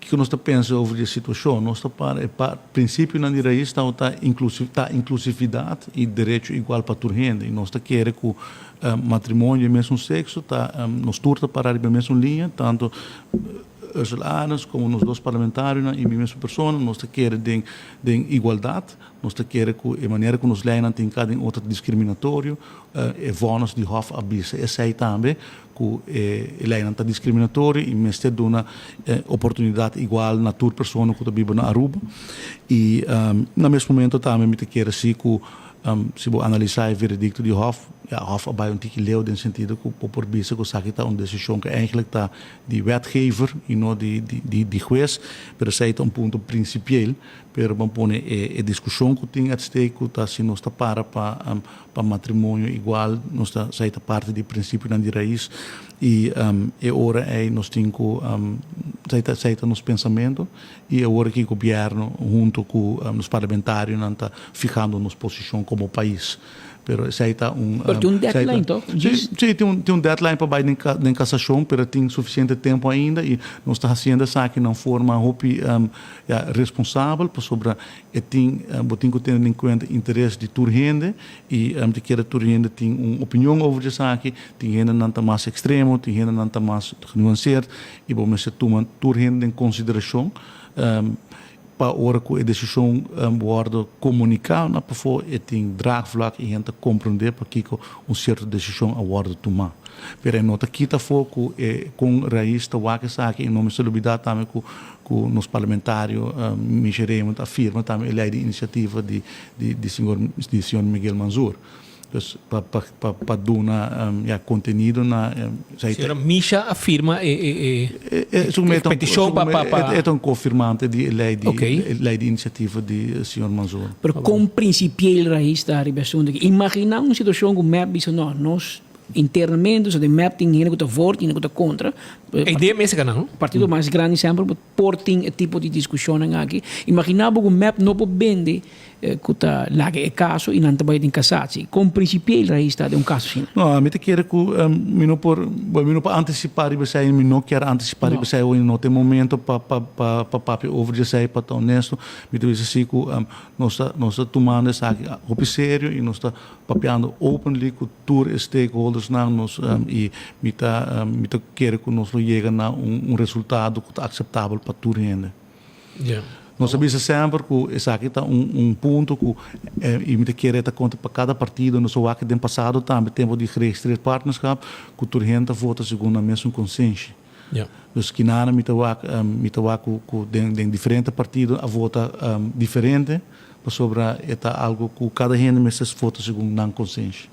que nós pensamos sobre a situação, nós para princípio na raiz está inclusividade e direito igual para todo mundo. E nós queremos que o matrimônio do mesmo sexo nós turta para a mesma linha, tanto os anos como nos dois parlamentários e a mesma pessoa, nós queremos de igualdade, nós queremos que a maneira que nos leem tem cada outro discriminatório, e vonos de hof abisa. Essa aí também que leem está discriminatório e mas te dá uma oportunidade igual na tua pessoa que vive na Aruba. E no mesmo momento também me quero assim que se você analisar o veredicto de Hof, Hof vai um tique leu no sentido que o por bisa que sabe está uma decisão que eigenlijk está de wetgever e não de juez, mas isso é ponto principal, para pôr a discussão que tem a stake, que se nós está para matrimônio igual, nós está saída parte do princípio da raiz e hora nós temos saída nos pensamentos e é hora que o governo junto com os parlamentários está fijando nos posição como país. Pero saída tem um deadline, então? Sim, tem um deadline para ir na cassação, mas tem suficiente tempo ainda e nós estamos fazendo isso aqui de forma responsável sobre tem que ter em conta o interesse de toda gente e de que toda gente tem uma opinião sobre isso aqui, tem gente não está mais extremo, tem gente não está mais nuanceada e vamos tomar toda gente em consideração para a hora que a decisão wordt comunicada, para tem draagvlak e a gente compreender para que uma certa decisão wordt tomada. Pero nota kita foco com raiz da waca saque em nome de solidariedade também com nos parlamentários Micheremos afirma também a iniciativa de senhor Miguel Manzur. Dus para dar conteúdo na senhora Misha afirma petição é um confirmante de lei de iniciativa de senhor Manzur. Pero com principial raiz da ribeção de imaginar uma situação como MEP diz nós internamente, so de MEP tem gente que está for, tem gente que está contra. A ideia é essa, não? O partido mais grande sempre portem tipo de discussão aqui. Imaginava que o MEP não pode vender que está lá que é caso e não está bem em cassação. Com principial raiz está de um caso assim. Não, a mim te quero que não por antecipar e você não quer antecipar e você não tem momento para papel over você para estar honesto. Me diz assim que nós está tomando essa aqui sério e nós está papeando openly com todos stakeholders nós e me tá quero que nós chegue a resultado que está aceitável para toda gente. Nós sabemos sempre que esse aqui está ponto que e me quer ter conta para cada partido no seu aqui do passado também tempo de registrar partnership que toda gente vota segundo a mesma consciência. Dus que nada me tá com diferentes partidos a vota diferente sobre algo que cada gente mesmo vota segundo a consciência.